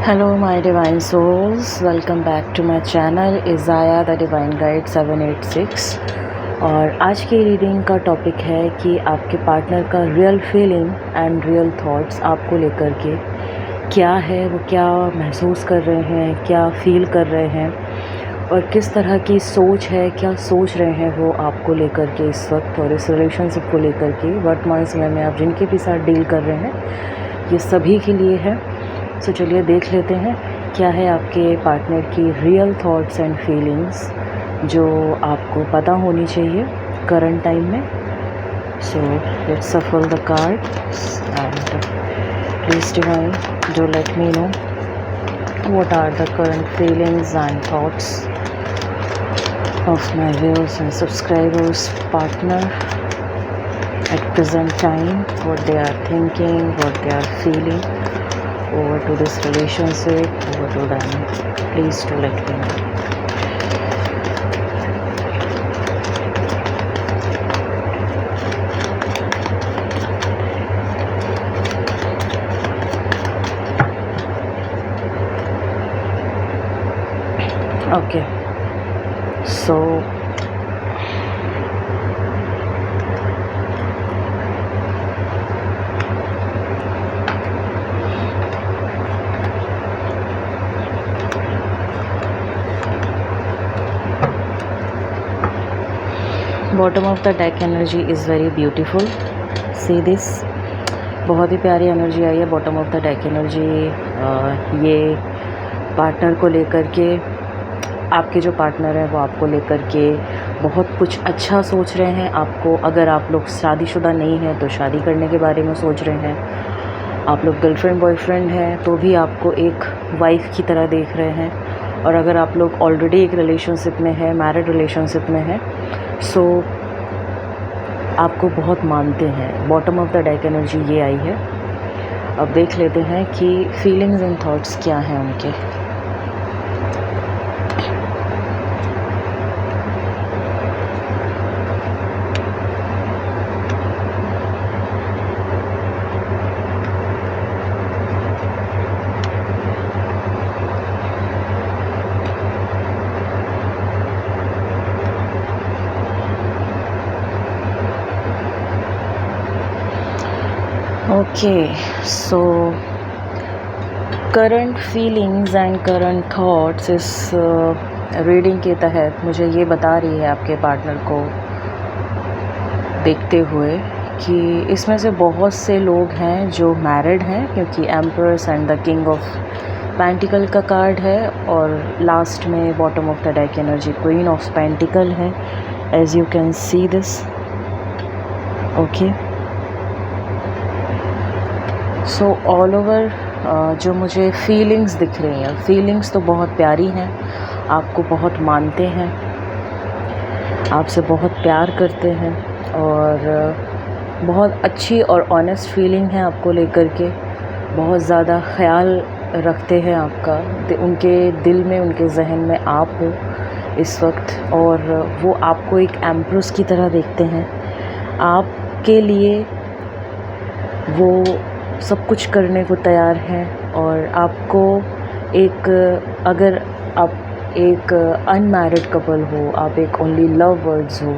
Hello my divine souls, welcome back to my channel Isaiah the Divine Guide 786। और आज की reading का topic है कि आपके पार्टनर का real feeling and real thoughts आपको लेकर के क्या है, वो क्या महसूस कर रहे हैं, क्या फील कर रहे हैं और किस तरह की सोच है, क्या सोच रहे हैं वो आपको लेकर के इस वक्त और इस रिलेशनशिप को लेकर के वर्तमान समय में आप जिनके भी साथ डील कर रहे हैं, ये सभी के लिए है। सो चलिए देख लेते हैं क्या है आपके पार्टनर की रियल थॉट्स एंड फीलिंग्स जो आपको पता होनी चाहिए करंट टाइम में। So let's shuffle the cards and please divine do let me know what are the current feelings and thoughts of my viewers and subscribers partner at present time, what they are thinking, what they are feeling over to this relationship, over to them. Please do let me know. Okay, so bottom of the deck energy is very beautiful. See this, बहुत ही प्यारी energy आई है bottom of the deck energy. ये partner को लेकर के, आपके जो partner है वो आपको लेकर के बहुत कुछ अच्छा सोच रहे हैं। आपको, अगर आप लोग शादीशुदा नहीं हैं तो शादी करने के बारे में सोच रहे हैं। आप लोग गर्लफ्रेंड बॉयफ्रेंड हैं तो भी आपको एक वाइफ की तरह देख रहे हैं। और अगर आप लोग ऑलरेडी एक रिलेशनशिप में है, मैरिड रिलेशनशिप में है, सो आपको बहुत मानते हैं। Bottom of the deck energy ये आई है। अब देख लेते हैं कि फीलिंग्स एंड थॉट्स क्या हैं उनके। Okay, so current feelings and current thoughts इस रीडिंग के तहत मुझे ये बता रही है आपके पार्टनर को देखते हुए कि इसमें से बहुत से लोग हैं जो मैरिड हैं, क्योंकि empress and the king of pentacle का कार्ड है और लास्ट में bottom of the deck energy queen of pentacle है, as you can see this. Okay, so all over जो मुझे फीलिंग्स दिख रही हैं, फीलिंग्स तो बहुत प्यारी हैं। आपको बहुत मानते हैं, आपसे बहुत प्यार करते हैं और बहुत अच्छी और ऑनेस्ट फीलिंग है आपको लेकर के। बहुत ज़्यादा ख्याल रखते हैं आपका, उनके दिल में, उनके जहन में आप हो इस वक्त। और वो आपको एक एम्प्रेस की तरह देखते हैं। आपके लिए वो सब कुछ करने को तैयार हैं। और आपको एक, अगर आप एक अनमैरिड कपल हो, आप एक ओनली लव बर्ड्स हो,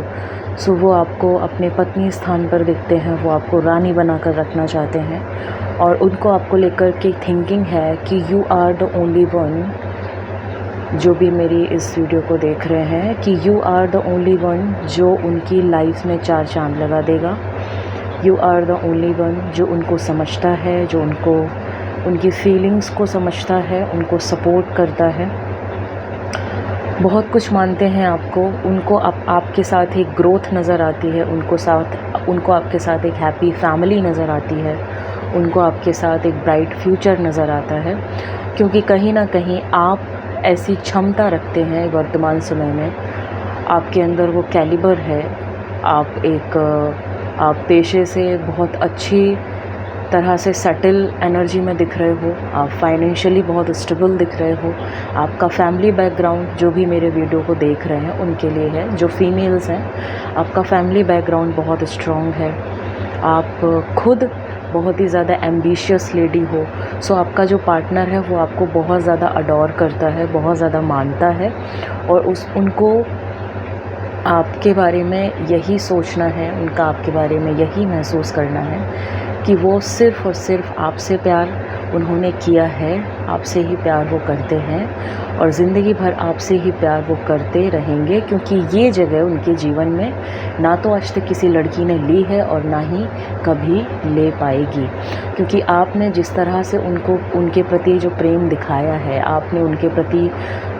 सो वो आपको अपने पत्नी स्थान पर देखते हैं। वो आपको रानी बनाकर रखना चाहते हैं और उनको आपको लेकर के थिंकिंग है कि you are the only one. जो भी मेरी इस वीडियो को देख रहे हैं कि you are the only one जो उनकी लाइफ में चार चांद लगा देगा। You are the only one जो उनको समझता है, जो उनको, उनकी फीलिंग्स को समझता है, उनको सपोर्ट करता है। बहुत कुछ मानते हैं आपको। उनको आपके साथ एक ग्रोथ नज़र आती है, उनको आपके साथ एक हैप्पी फैमिली नज़र आती है, उनको आपके साथ एक ब्राइट फ्यूचर नज़र आता है। क्योंकि कहीं ना कहीं आप ऐसी क्षमता रखते हैं वर्तमान समय में, आपके अंदर वो कैलिबर है। आप पेशे से बहुत अच्छी तरह से सेटल एनर्जी में दिख रहे हो। आप फाइनेंशियली बहुत स्टेबल दिख रहे हो। आपका फैमिली बैकग्राउंड, जो भी मेरे वीडियो को देख रहे हैं उनके लिए है, जो फीमेल्स हैं, आपका फैमिली बैकग्राउंड बहुत स्ट्रॉन्ग है। आप खुद बहुत ही ज़्यादा एम्बिशियस लेडी हो, सो आपका जो पार्टनर है वो आपको बहुत ज़्यादा अडोर करता है, बहुत ज़्यादा मानता है और उनको आपके बारे में यही सोचना है, उनका आपके बारे में यही महसूस करना है कि वो सिर्फ़ और सिर्फ आपसे प्यार उन्होंने किया है, आपसे ही प्यार वो करते हैं और ज़िंदगी भर आपसे ही प्यार वो करते रहेंगे, क्योंकि ये जगह उनके जीवन में ना तो आज तक किसी लड़की ने ली है और ना ही कभी ले पाएगी। क्योंकि आपने जिस तरह से उनके प्रति जो प्रेम दिखाया है, आपने उनके प्रति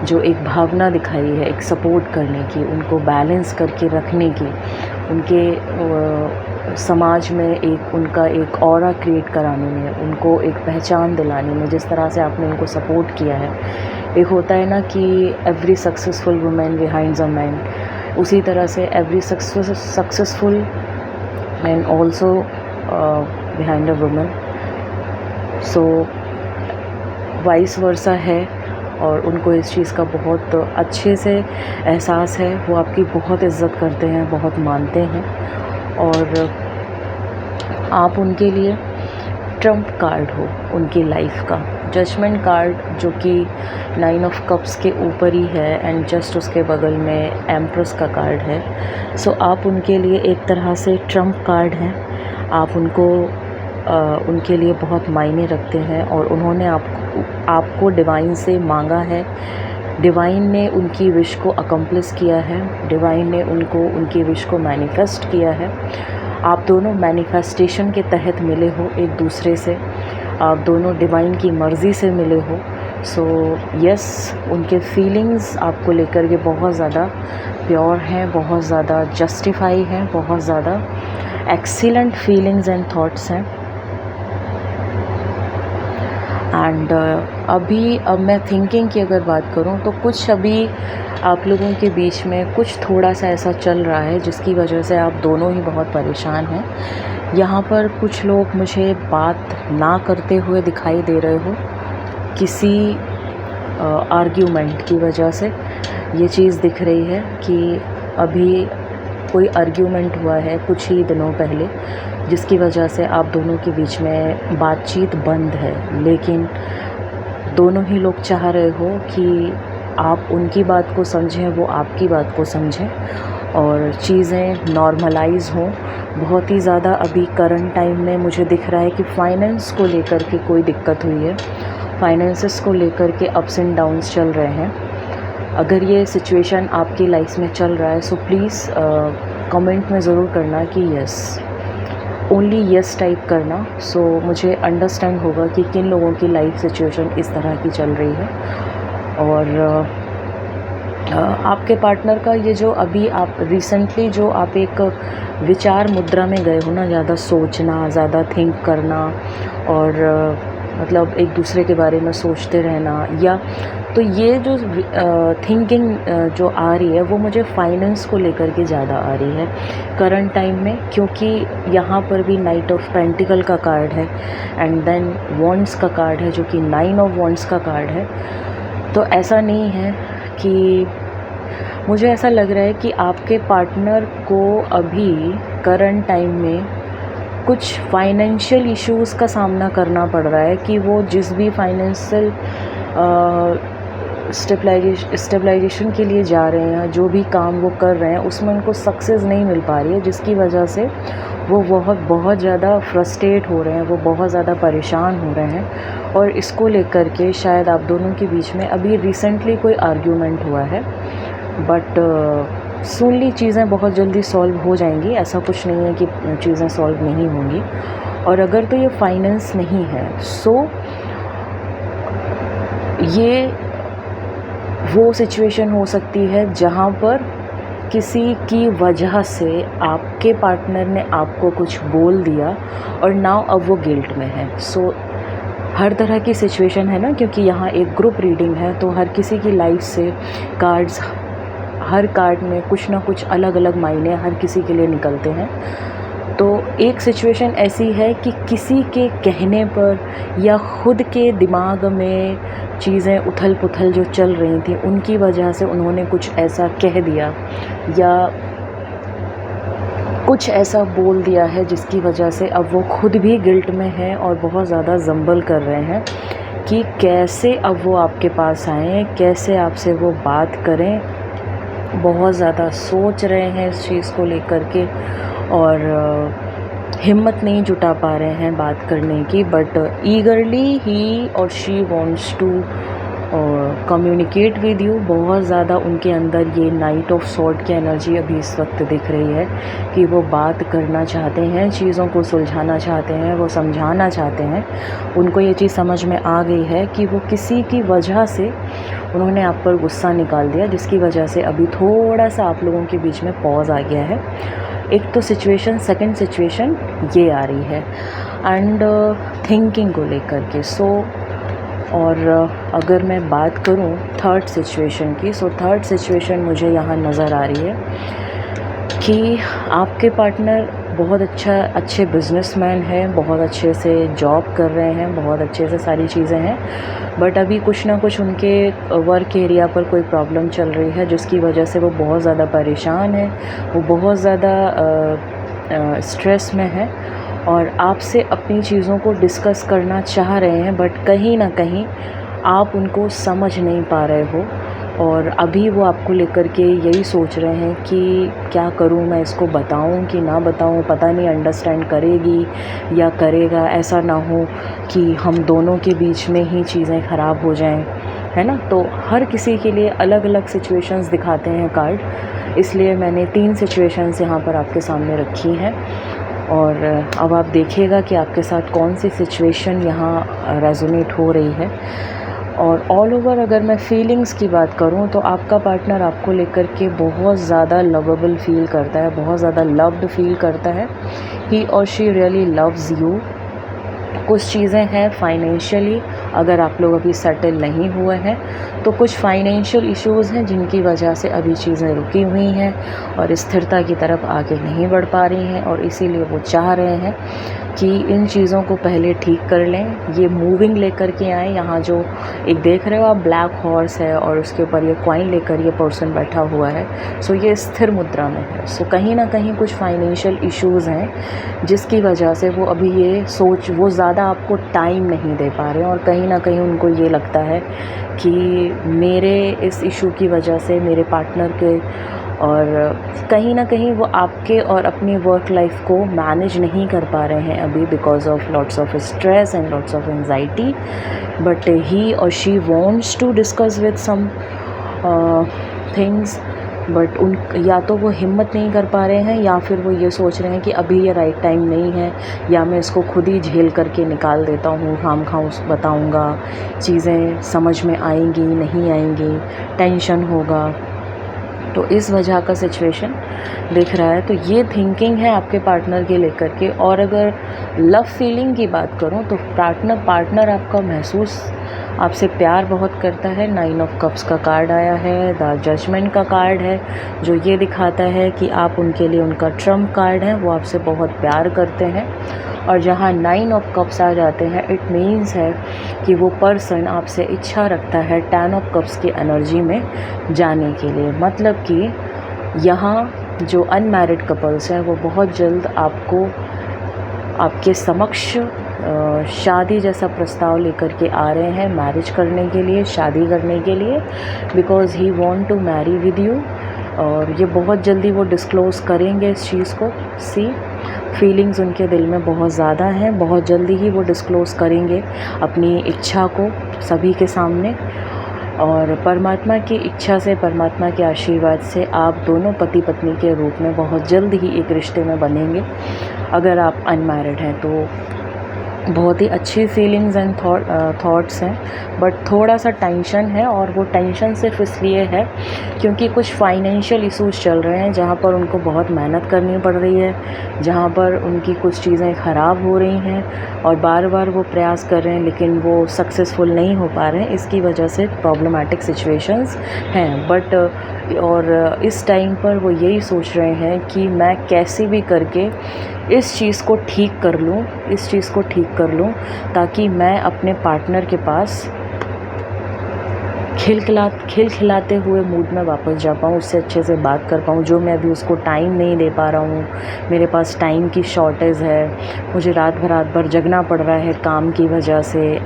जो एक भावना दिखाई है, एक सपोर्ट करने की, उनको बैलेंस करके रखने की, उनके समाज में उनका एक ऑरा क्रिएट कराने में, उनको एक पहचान दिलाने में, जिस तरह से आपने उनको सपोर्ट किया है। एक होता है ना कि every successful women behinds a man, उसी तरह से every successful man also behind a woman, so vice versa है। और उनको इस चीज़ का बहुत अच्छे से एहसास है, वो आपकी बहुत इज़्ज़त करते हैं, बहुत मानते हैं और आप उनके लिए ट्रम्प कार्ड हो उनकी लाइफ का। जजमेंट कार्ड जो कि 9 ऑफ कप्स के ऊपर ही है एंड जस्ट उसके बगल में एम्प्रेस का कार्ड है, सो आप उनके लिए एक तरह से ट्रम्प कार्ड हैं। आप उनके लिए बहुत मायने रखते हैं और उन्होंने आपको डिवाइन से मांगा है, डिवाइन ने उनकी विश को अकम्प्लिश किया है, डिवाइन ने उनकी विश को मैनिफेस्ट किया है। आप दोनों मैनिफेस्टेशन के तहत मिले हो एक दूसरे से, आप दोनों डिवाइन की मर्ज़ी से मिले हो। सो यस, उनके फीलिंग्स आपको लेकर के बहुत ज़्यादा प्योर हैं, बहुत ज़्यादा जस्टिफाई हैं, बहुत ज़्यादा एक्सीलेंट फीलिंग्स एंड थॉट्स हैं। एंड अब मैं थिंकिंग की अगर बात करूं तो कुछ अभी आप लोगों के बीच में कुछ थोड़ा सा ऐसा चल रहा है जिसकी वजह से आप दोनों ही बहुत परेशान हैं। यहाँ पर कुछ लोग मुझे बात ना करते हुए दिखाई दे रहे हो, किसी आर्ग्यूमेंट की वजह से ये चीज़ दिख रही है कि अभी कोई आर्ग्यूमेंट हुआ है कुछ ही दिनों पहले, जिसकी वजह से आप दोनों के बीच में बातचीत बंद है। लेकिन दोनों ही लोग चाह रहे हो कि आप उनकी बात को समझें, वो आपकी बात को समझें और चीज़ें नॉर्मलाइज़ हों। बहुत ही ज़्यादा अभी करंट टाइम में मुझे दिख रहा है कि फाइनेंस को लेकर के कोई दिक्कत हुई है, फाइनेंसेस को लेकर के अप्स एंड डाउन्स चल रहे हैं। अगर ये सिचुएशन आपकी लाइफ में चल रहा है सो प्लीज़ कमेंट में ज़रूर करना कि यस, ओनली यस टाइप करना, सो मुझे अंडरस्टैंड होगा कि किन लोगों की लाइफ सिचुएशन इस तरह की चल रही है। और आपके पार्टनर का ये जो अभी आप रिसेंटली जो आप एक विचार मुद्रा में गए हो ना, ज़्यादा सोचना, ज़्यादा थिंक करना और मतलब एक दूसरे के बारे में सोचते रहना, या तो ये जो थिंकिंग जो आ रही है वो मुझे फाइनेंस को लेकर के ज़्यादा आ रही है करंट टाइम में, क्योंकि यहाँ पर भी नाइट ऑफ पेंटिकल का कार्ड है एंड देन वॉन्ड्स का कार्ड है जो कि 9 ऑफ वॉन्ड्स का कार्ड है। तो ऐसा नहीं है कि, मुझे ऐसा लग रहा है कि आपके पार्टनर को अभी करंट टाइम में कुछ फाइनेंशियल इश्यूज़ का सामना पड़ रहा है कि वो जिस भी फाइनेंशियल स्टेबलाइजेशन के लिए जा रहे हैं, जो भी काम वो कर रहे हैं उसमें उनको सक्सेस नहीं मिल पा रही है, जिसकी वजह से वो बहुत ज़्यादा फ्रस्ट्रेट हो रहे हैं, वो बहुत ज़्यादा परेशान हो रहे हैं। और इसको लेकर के शायद आप दोनों के बीच में अभी रिसेंटली कोई आर्ग्यूमेंट हुआ है, बट सूनली चीज़ें बहुत जल्दी सॉल्व हो जाएंगी। ऐसा कुछ नहीं है कि चीज़ें सॉल्व नहीं होंगी। और अगर तो ये फाइनेंस नहीं है सो ये वो सिचुएशन हो सकती है जहाँ पर किसी की वजह से आपके पार्टनर ने आपको कुछ बोल दिया और नाउ अब वो गिल्ट में है। सो हर तरह की सिचुएशन है ना, क्योंकि यहाँ एक ग्रुप रीडिंग है तो हर किसी की लाइफ से कार्ड्स, हर कार्ड में कुछ ना कुछ अलग अलग मायने हर किसी के लिए निकलते हैं। तो एक सिचुएशन ऐसी है कि किसी के कहने पर या ख़ुद के दिमाग में चीज़ें उथल पुथल जो चल रही थी उनकी वजह से उन्होंने कुछ ऐसा कह दिया या कुछ ऐसा बोल दिया है जिसकी वजह से अब वो खुद भी गिल्ट में हैं और बहुत ज़्यादा जंबल कर रहे हैं कि कैसे अब वो आपके पास आएँ, कैसे आपसे वो बात करें। बहुत ज़्यादा सोच रहे हैं इस चीज़ को लेकर के और हिम्मत नहीं जुटा पा रहे हैं बात करने की, बट ईगरली ही और she wants to communicate with you. बहुत ज़्यादा उनके अंदर ये नाइट ऑफ सॉर्ड की एनर्जी अभी इस वक्त दिख रही है कि वो बात करना चाहते हैं, चीज़ों को सुलझाना चाहते हैं, वो समझाना चाहते हैं। उनको ये चीज़ समझ में आ गई है कि वो किसी की वजह से उन्होंने आप पर गुस्सा निकाल दिया, जिसकी वजह से अभी थोड़ा सा आप लोगों के बीच में पॉज आ गया है। एक तो सिचुएशन, सेकंड सिचुएशन ये आ रही है एंड थिंकिंग को लेकर के। और अगर मैं बात करूं थर्ड सिचुएशन की, थर्ड सिचुएशन मुझे यहाँ नज़र आ रही है कि आपके पार्टनर बहुत अच्छे बिजनेसमैन हैं, बहुत अच्छे से जॉब कर रहे हैं, बहुत अच्छे से सारी चीज़ें हैं, बट अभी कुछ ना कुछ उनके वर्क एरिया पर कोई प्रॉब्लम चल रही है जिसकी वजह से वो बहुत ज़्यादा परेशान है, वो बहुत ज़्यादा स्ट्रेस में है और आपसे अपनी चीज़ों को डिस्कस करना चाह रहे हैं, बट कहीं ना कहीं आप उनको समझ नहीं पा रहे हो और अभी वो आपको लेकर के यही सोच रहे हैं कि क्या करूं, मैं इसको बताऊं कि ना बताऊं, पता नहीं अंडरस्टैंड करेगी या करेगा, ऐसा ना हो कि हम दोनों के बीच में ही चीज़ें ख़राब हो जाएं, है ना। तो हर किसी के लिए अलग अलग सिचुएशंस दिखाते हैं कार्ड, इसलिए मैंने 3 सिचुएशंस यहाँ पर आपके सामने रखी हैं और अब आप देखिएगा कि आपके साथ कौन सी सिचुएशन यहाँ रेजोनेट हो रही है। और ऑल ओवर अगर मैं फीलिंग्स की बात करूँ तो आपका पार्टनर आपको लेकर के बहुत ज़्यादा लवेबल फील करता है, बहुत ज़्यादा लव्ड फील करता है। ही और शी रियली लव्स यू। कुछ चीज़ें हैं फाइनेंशियली, अगर आप लोग अभी सेटल नहीं हुए हैं तो कुछ फाइनेंशियल इश्यूज़ हैं जिनकी वजह से अभी चीज़ें रुकी हुई हैं और स्थिरता की तरफ आगे नहीं बढ़ पा रही हैं और इसीलिए वो चाह रहे हैं कि इन चीज़ों को पहले ठीक कर लें। ये मूविंग लेकर के आए। यहाँ जो एक देख रहे हो आप ब्लैक हॉर्स है और उसके ऊपर ये कॉइन लेकर ये पर्सन बैठा हुआ है, सो ये स्थिर मुद्रा में है। सो कहीं ना कहीं कुछ फाइनेंशियल इश्यूज़ हैं जिसकी वजह से वो अभी ये सोच, वो ज़्यादा आपको टाइम नहीं दे पा रहे हैं और कहीं ना कहीं उनको ये लगता है कि मेरे इस इशू की वजह से मेरे पार्टनर के, और कहीं ना कहीं वो आपके और अपनी वर्क लाइफ को मैनेज नहीं कर पा रहे हैं अभी because of lots of stress and lots of anxiety, but he और she wants to discuss with some things, but उन या तो वो हिम्मत नहीं कर पा रहे हैं या फिर वो ये सोच रहे हैं कि अभी ये राइट टाइम नहीं है, या मैं इसको खुद ही झेल करके निकाल देता हूँ, खाम खा उस बताऊँगा, चीज़ें समझ में आएंगी नहीं आएंगी, टेंशन होगा। तो इस वजह का सिचुएशन दिख रहा है। तो ये थिंकिंग है आपके पार्टनर के लेकर के। और अगर लव फीलिंग की बात करूं तो पार्टनर आपका महसूस आपसे प्यार बहुत करता है। 9 ऑफ कप्स का कार्ड आया है, द जजमेंट का कार्ड है जो ये दिखाता है कि आप उनके लिए उनका ट्रम्प कार्ड है, वो आपसे बहुत प्यार करते हैं। और जहाँ 9 ऑफ कप्स आ जाते हैं इट मीन्स है कि वो पर्सन आपसे इच्छा रखता है 10 ऑफ कप्स की एनर्जी में जाने के लिए। मतलब कि यहाँ जो अनमैरिड कपल्स हैं वो बहुत जल्द आपके समक्ष शादी जैसा प्रस्ताव लेकर के आ रहे हैं, मैरिज करने के लिए, शादी करने के लिए, because he want to marry with you. और ये बहुत जल्दी वो डिस्क्लोज़ करेंगे इस चीज़ को। फीलिंग्स उनके दिल में बहुत ज़्यादा हैं, बहुत जल्दी ही वो डिस्क्लोज़ करेंगे अपनी इच्छा को सभी के सामने। और परमात्मा की इच्छा से, परमात्मा के आशीर्वाद से आप दोनों पति पत्नी के रूप में बहुत जल्द ही एक रिश्ते में बनेंगे। अगर आप अनमैरिड हैं तो बहुत ही अच्छी फीलिंग्स एंड थॉट्स हैं, बट थोड़ा सा टेंशन है। और वो टेंशन सिर्फ इसलिए है क्योंकि कुछ फाइनेंशियल इश्यूज चल रहे हैं जहाँ पर उनको बहुत मेहनत करनी पड़ रही है, जहाँ पर उनकी कुछ चीज़ें ख़राब हो रही हैं और बार बार वो प्रयास कर रहे हैं लेकिन वो सक्सेसफुल नहीं हो पा रहे हैं। इसकी वजह से प्रॉब्लमेटिक सिचुएशंस हैं। बट और इस टाइम पर वो यही सोच रहे हैं कि मैं कैसे भी करके इस चीज़ को ठीक कर लूँ ताकि मैं अपने पार्टनर के पास खिलखिलाते हुए मूड में वापस जा पाऊँ, उससे अच्छे से बात कर पाऊँ, जो मैं अभी उसको टाइम नहीं दे पा रहा हूँ। मेरे पास टाइम की शॉर्टेज है, मुझे रात भर जगना पड़ रहा है काम की वजह से,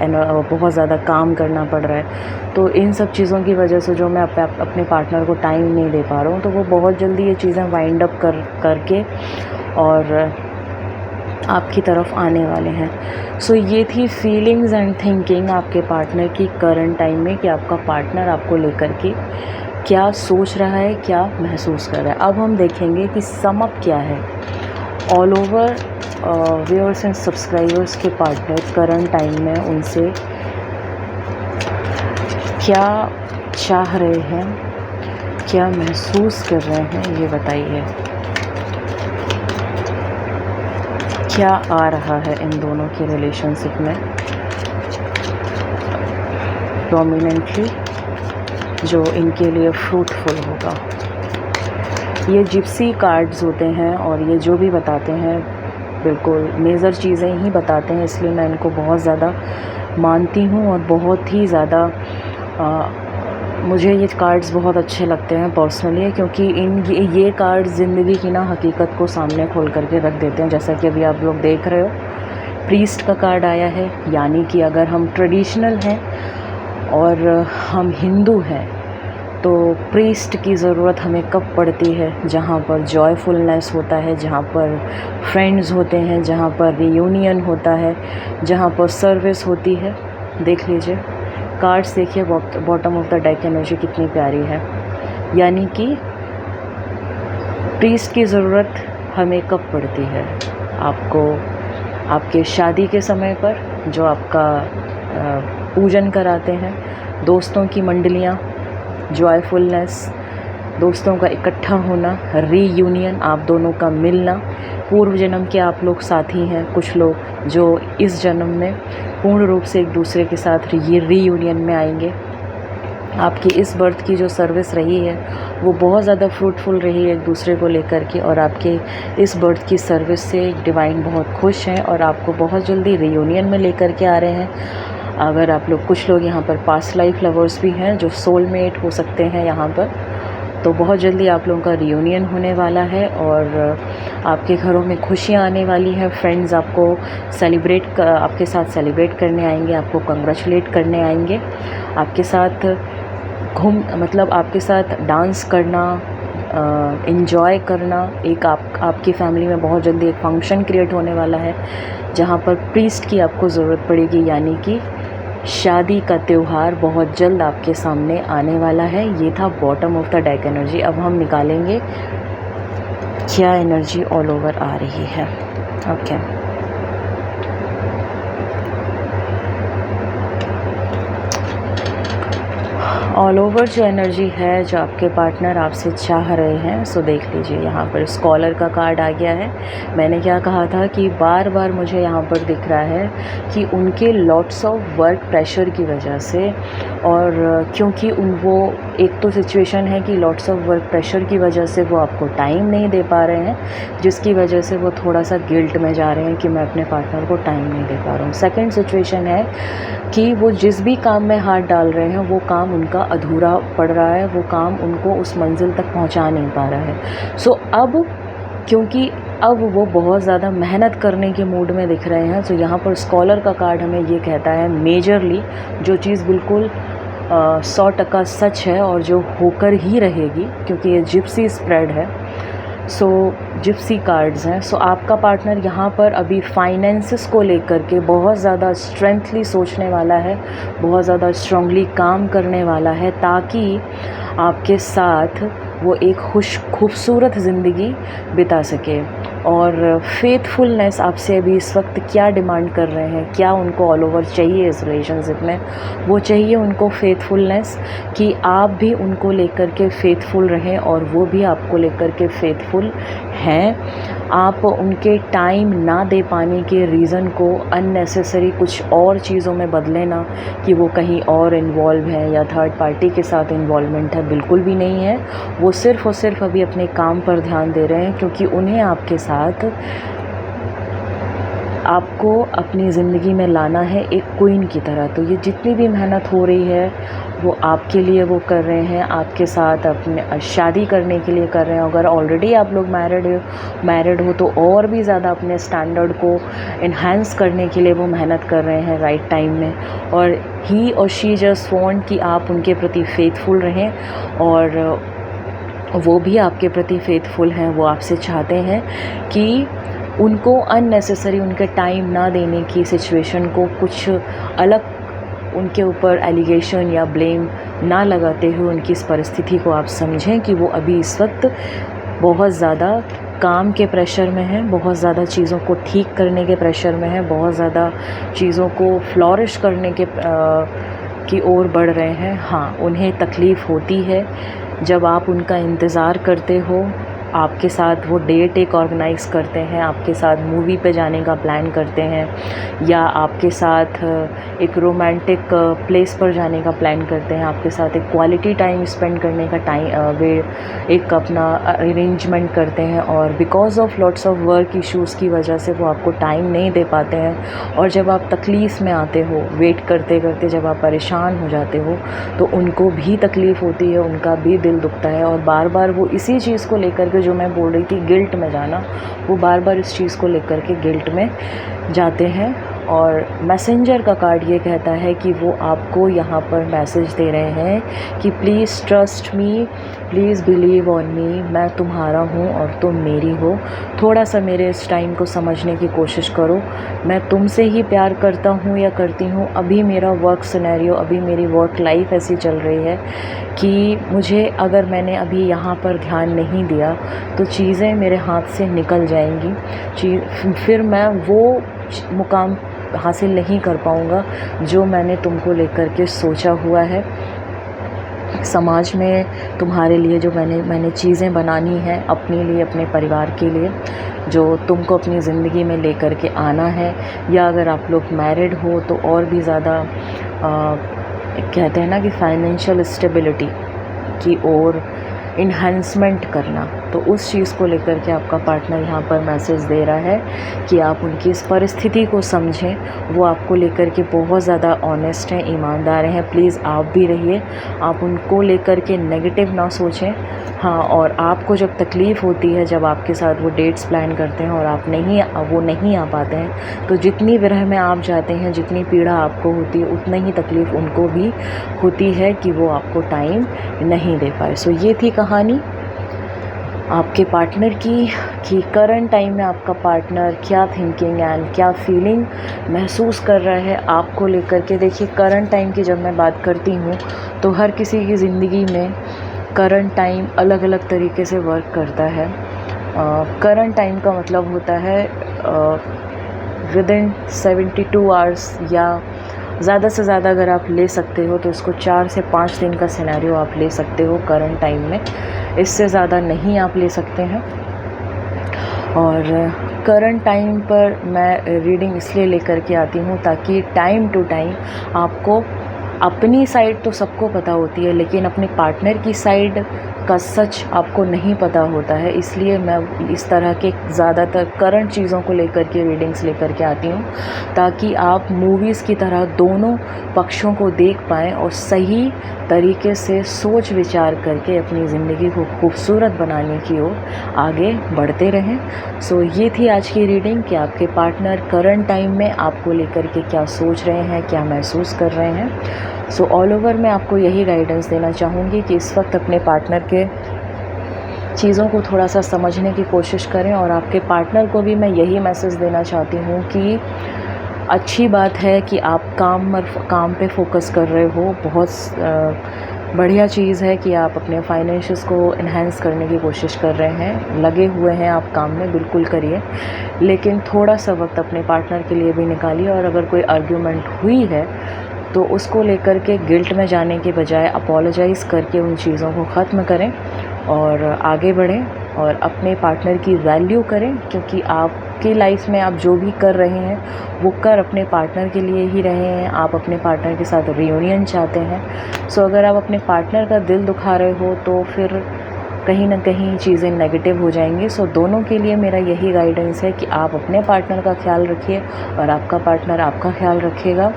बहुत ज़्यादा काम करना पड़ रहा है। तो इन सब चीज़ों की वजह से जो मैं अपने पार्टनर को टाइम नहीं दे पा रहा हूँ, तो वो बहुत जल्दी ये चीज़ें वाइंड अप करके और आपकी तरफ आने वाले हैं। सो ये थी फीलिंग्स एंड थिंकिंग आपके पार्टनर की करंट टाइम में, कि आपका पार्टनर आपको लेकर के क्या सोच रहा है, क्या महसूस कर रहा है। अब हम देखेंगे कि सम अप क्या है। All over viewers and subscribers के पार्टनर करंट टाइम में उनसे क्या चाह रहे हैं, क्या महसूस कर रहे हैं, ये बताइए। क्या आ रहा है इन दोनों के रिलेशनशिप में डोमिनेंटली, जो इनके लिए फ्रूटफुल होगा। ये जिप्सी कार्ड्स होते हैं और ये जो भी बताते हैं बिल्कुल मेजर चीज़ें ही बताते हैं, इसलिए मैं इनको बहुत ज़्यादा मानती हूँ और बहुत ही ज़्यादा मुझे ये कार्ड्स बहुत अच्छे लगते हैं पर्सनली, क्योंकि ये कार्ड्स ज़िंदगी की ना हकीकत को सामने खोल करके रख देते हैं। जैसा कि अभी आप लोग देख रहे हो, प्रीस्ट का कार्ड आया है, यानी कि अगर हम ट्रेडिशनल हैं और हम हिंदू हैं तो प्रीस्ट की ज़रूरत हमें कब पड़ती है, जहाँ पर जॉयफुलनेस होता है, जहाँ पर फ्रेंड्स होते हैं, जहाँ पर रियूनियन होता है, जहाँ पर सर्विस होती है। देख लीजिए कार्ड्स, देखिए bottom of the deck energy कितनी प्यारी है। यानी कि प्रीस्ट की ज़रूरत हमें कब पड़ती है, आपको आपके शादी के समय पर, जो आपका पूजन कराते हैं, दोस्तों की मंडलियाँ, जॉयफुलनेस, दोस्तों का इकट्ठा होना, रीयूनियन, आप दोनों का मिलना, पूर्व जन्म के आप लोग साथी हैं, कुछ लोग जो इस जन्म में पूर्ण रूप से एक दूसरे के साथ ये रीयूनियन में आएंगे। आपकी इस बर्थ की जो सर्विस रही है वो बहुत ज़्यादा फ्रूटफुल रही है एक दूसरे को लेकर के, और आपके इस बर्थ की सर्विस से डिवाइन बहुत खुश हैं और आपको बहुत जल्दी रीयूनियन में लेकर के आ रहे हैं। अगर आप लोग, कुछ लोग यहाँ पर पास्ट लाइफ लवर्स भी हैं जो सोलमेट हो सकते हैं यहाँ पर, तो बहुत जल्दी आप लोगों का रियूनियन होने वाला है और आपके घरों में खुशियाँ आने वाली हैं। फ्रेंड्स आपको आपके साथ सेलिब्रेट करने आएंगे, आपको कंग्रेचुलेट करने आएंगे, आपके साथ आपके साथ डांस करना, एंजॉय करना। एक आपकी फैमिली में बहुत जल्दी एक फंक्शन क्रिएट होने वाला है जहाँ पर प्रीस्ट की आपको ज़रूरत पड़ेगी, यानी कि शादी का त्यौहार बहुत जल्द आपके सामने आने वाला है। ये था bottom of the deck energy. अब हम निकालेंगे क्या एनर्जी ऑल ओवर आ रही है। ओके, ऑल ओवर जो एनर्जी है, जो आपके पार्टनर आपसे चाह रहे हैं, सो देख लीजिए यहाँ पर स्कॉलर का कार्ड आ गया है। मैंने क्या कहा था कि बार बार मुझे यहाँ पर दिख रहा है कि उनके लॉट्स ऑफ वर्क प्रेशर की वजह से, और क्योंकि वो एक तो सिचुएशन है कि लॉट्स ऑफ वर्क प्रेशर की वजह से वो आपको टाइम नहीं दे पा रहे हैं, जिसकी वजह से वो थोड़ा सा गिल्ट में जा रहे हैं कि मैं अपने पार्टनर को टाइम नहीं दे पा रहा हूँ। सेकंड सिचुएशन है कि वो जिस भी काम में हाथ डाल रहे हैं वो काम उनका अधूरा पड़ रहा है, वो काम उनको उस मंजिल तक पहुंचा नहीं पा रहा है। सो अब क्योंकि अब वो बहुत ज़्यादा मेहनत करने के मूड में दिख रहे हैं, तो यहाँ पर स्कॉलर का कार्ड हमें ये कहता है मेजरली जो चीज़ बिल्कुल 100% सच है और जो होकर ही रहेगी, क्योंकि ये जिप्सी स्प्रेड है, सो जिप्सी कार्ड्स हैं। सो आपका पार्टनर यहाँ पर अभी फाइनेंसेस को लेकर के बहुत ज़्यादा स्ट्रेंथली सोचने वाला है, बहुत ज़्यादा स्ट्रांगली काम करने वाला है, ताकि आपके साथ वो एक खूबसूरत ज़िंदगी बिता सके। और फेथफुलनेस आपसे अभी इस वक्त क्या डिमांड कर रहे हैं, क्या उनको ऑल ओवर चाहिए इस रिलेशनशिप में, वो चाहिए उनको फेथफुलनेस, कि आप भी उनको लेकर के फेथफुल रहें और वो भी आपको लेकर के फेथफुल हैं। आप उनके टाइम ना दे पाने के रीज़न को अननेसेसरी कुछ और चीज़ों में बदलें ना, कि वो कहीं और इन्वॉल्व हैं या थर्ड पार्टी के साथ इन्वॉल्वमेंट है, बिल्कुल भी नहीं है। वो सिर्फ़ और सिर्फ अभी अपने काम पर ध्यान दे रहे हैं, क्योंकि उन्हें आपके साथ आपको अपनी ज़िंदगी में लाना है एक क्वीन की तरह। तो ये जितनी भी मेहनत हो रही है वो आपके लिए वो कर रहे हैं, आपके साथ अपने शादी करने के लिए कर रहे हैं। अगर ऑलरेडी आप लोग मैरिड हो तो और भी ज़्यादा अपने स्टैंडर्ड को इन्हांस करने के लिए वो मेहनत कर रहे हैं राइट टाइम में। और ही और शी जस्ट वांट कि आप उनके प्रति फेथफुल रहें, और वो भी आपके प्रति फेथफुल हैं। वो आपसे चाहते हैं कि उनको अननेसेसरी उनके टाइम ना देने की सिचुएशन को कुछ अलग उनके ऊपर एलिगेशन या ब्लेम ना लगाते हुए उनकी इस परिस्थिति को आप समझें कि वो अभी इस वक्त बहुत ज़्यादा काम के प्रेशर में हैं, बहुत ज़्यादा चीज़ों को ठीक करने के प्रेशर में हैं, बहुत ज़्यादा चीज़ों को फ्लॉरिश करने की ओर बढ़ रहे हैं। हाँ, उन्हें तकलीफ़ होती है जब आप उनका इंतज़ार करते हो, आपके साथ वो डेट एक ऑर्गेनाइज़ करते हैं, आपके साथ मूवी पे जाने का प्लान करते हैं, या आपके साथ एक रोमांटिक प्लेस पर जाने का प्लान करते हैं, आपके साथ एक क्वालिटी टाइम स्पेंड करने का वे एक अपना अरेंजमेंट करते हैं। और because of lots of work issues की वजह से वो आपको टाइम नहीं दे पाते हैं। और जब आप तकलीफ़ में आते हो वेट करते करते, जब आप परेशान हो जाते हो, तो उनको भी तकलीफ़ होती है, उनका भी दिल दुखता है। और बार बार वो इसी चीज़ को लेकर जो मैं बोल रही थी गिल्ट में जाना, वो बार बार इस चीज़ को लेकर के गिल्ट में जाते हैं। और मैसेंजर का कार्ड ये कहता है कि वो आपको यहाँ पर मैसेज दे रहे हैं कि please trust me, please believe on me, मैं तुम्हारा हूँ और तुम मेरी हो। थोड़ा सा मेरे इस टाइम को समझने की कोशिश करो। मैं तुमसे ही प्यार करता हूँ या करती हूँ। अभी मेरा वर्क सिनेरियो, अभी मेरी वर्क लाइफ ऐसी चल रही है कि मुझे, अगर मैंने अभी यहाँ पर ध्यान नहीं दिया तो चीज़ें मेरे हाथ से निकल जाएंगी। फिर मैं वो मुकाम हासिल नहीं कर पाऊँगा जो मैंने तुमको लेकर के सोचा हुआ है। समाज में तुम्हारे लिए जो मैंने चीज़ें बनानी हैं अपने लिए, अपने परिवार के लिए, जो तुमको अपनी ज़िंदगी में लेकर के आना है। या अगर आप लोग मैरिड हो तो और भी ज़्यादा कहते हैं ना कि फाइनेंशियल स्टेबिलिटी की ओर इन्हांसमेंट करना, तो उस चीज़ को लेकर के आपका पार्टनर यहाँ पर मैसेज दे रहा है कि आप उनकी इस परिस्थिति को समझें। वो आपको लेकर के बहुत ज़्यादा ऑनेस्ट हैं, ईमानदार हैं। प्लीज़ आप भी रहिए, आप उनको लेकर के नेगेटिव ना सोचें। हाँ, और आपको जब तकलीफ़ होती है, जब आपके साथ वो डेट्स प्लान करते हैं और वो नहीं आ पाते हैं, तो जितनी विरह में आप जाते हैं, जितनी पीड़ा आपको होती है, उतना ही तकलीफ़ उनको भी होती है कि वो आपको टाइम नहीं दे पाए। सो ये थी कहानी आपके पार्टनर की, कि करंट टाइम में आपका पार्टनर क्या थिंकिंग एंड क्या फीलिंग महसूस कर रहा है आपको लेकर के। देखिए, करंट टाइम की जब मैं बात करती हूँ तो हर किसी की ज़िंदगी में करंट टाइम अलग अलग तरीके से वर्क करता है। करंट टाइम का मतलब होता है विदिन 72 आवर्स, या ज़्यादा से ज़्यादा अगर आप ले सकते हो तो इसको 4 से 5 दिन का सिनेरियो आप ले सकते हो करंट टाइम में। इससे ज़्यादा नहीं आप ले सकते हैं। और करंट टाइम पर मैं रीडिंग इसलिए लेकर के आती हूँ ताकि टाइम टू टाइम आपको अपनी साइड तो सबको पता होती है, लेकिन अपने पार्टनर की साइड का सच आपको नहीं पता होता है। इसलिए मैं इस तरह के ज़्यादातर करंट चीज़ों को लेकर के रीडिंग्स लेकर के आती हूँ, ताकि आप मूवीज़ की तरह दोनों पक्षों को देख पाएँ और सही तरीके से सोच विचार करके अपनी ज़िंदगी को खूबसूरत बनाने की ओर आगे बढ़ते रहें। सो ये थी आज की रीडिंग कि आपके पार्टनर करंट टाइम में आपको लेकर के क्या सोच रहे हैं, क्या महसूस कर रहे हैं। सो ऑल ओवर मैं आपको यही गाइडेंस देना चाहूँगी कि इस वक्त अपने पार्टनर के चीज़ों को थोड़ा सा समझने की कोशिश करें। और आपके पार्टनर को भी मैं यही मैसेज देना चाहती हूँ कि अच्छी बात है कि आप काम पे फोकस कर रहे हो। बहुत बढ़िया चीज़ है कि आप अपने फाइनेंशियल्स को इन्हांस करने की कोशिश कर रहे हैं, लगे हुए हैं आप काम में, बिल्कुल करिए। लेकिन थोड़ा सा वक्त अपने पार्टनर के लिए भी निकालिए। और अगर कोई आर्ग्यूमेंट हुई है तो उसको लेकर के गिल्ट में जाने के बजाय अपोलोजाइज़ करके उन चीज़ों को ख़त्म करें और आगे बढ़ें और अपने पार्टनर की वैल्यू करें। क्योंकि आपकी लाइफ में आप जो भी कर रहे हैं वो कर अपने पार्टनर के लिए ही रहे हैं। आप अपने पार्टनर के साथ रियूनियन चाहते हैं। सो अगर आप अपने पार्टनर का दिल दुखा रहे हो तो फिर कहीं ना कहीं चीज़ें नेगेटिव हो जाएंगी। सो दोनों के लिए मेरा यही गाइडेंस है कि आप अपने पार्टनर का ख्याल रखिए और आपका पार्टनर आपका ख्याल रखिएगा।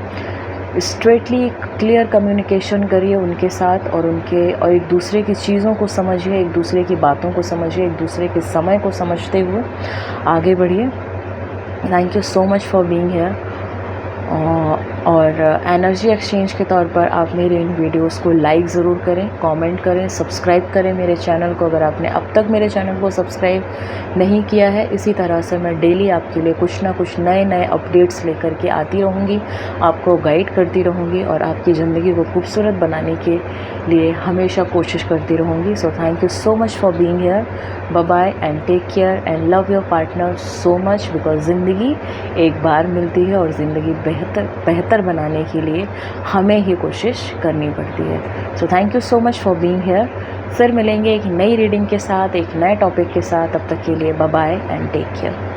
स्ट्रेटली क्लियर कम्युनिकेशन करिए उनके साथ और एक दूसरे की चीज़ों को समझिए, एक दूसरे की बातों को समझिए, एक दूसरे के समय को समझते हुए आगे बढ़िए। Thank you so much for being here. और एनर्जी एक्सचेंज के तौर पर आप मेरे इन वीडियोस को लाइक ज़रूर करें, कमेंट करें, सब्सक्राइब करें मेरे चैनल को अगर आपने अब तक मेरे चैनल को सब्सक्राइब नहीं किया है। इसी तरह से मैं डेली आपके लिए कुछ ना कुछ नए नए अपडेट्स लेकर के आती रहूँगी, आपको गाइड करती रहूँगी और आपकी ज़िंदगी को खूबसूरत बनाने के लिए हमेशा कोशिश करती रहूँगी। So thank you so much for being here. Bye bye and take care and love your partner so much, because ज़िंदगी एक बार मिलती है और ज़िंदगी बेहतर बनाने के लिए हमें ही कोशिश करनी पड़ती है। सो thank you so much for being here. फिर मिलेंगे एक नई रीडिंग के साथ, एक नए टॉपिक के साथ। तब तक के लिए bye bye and take care.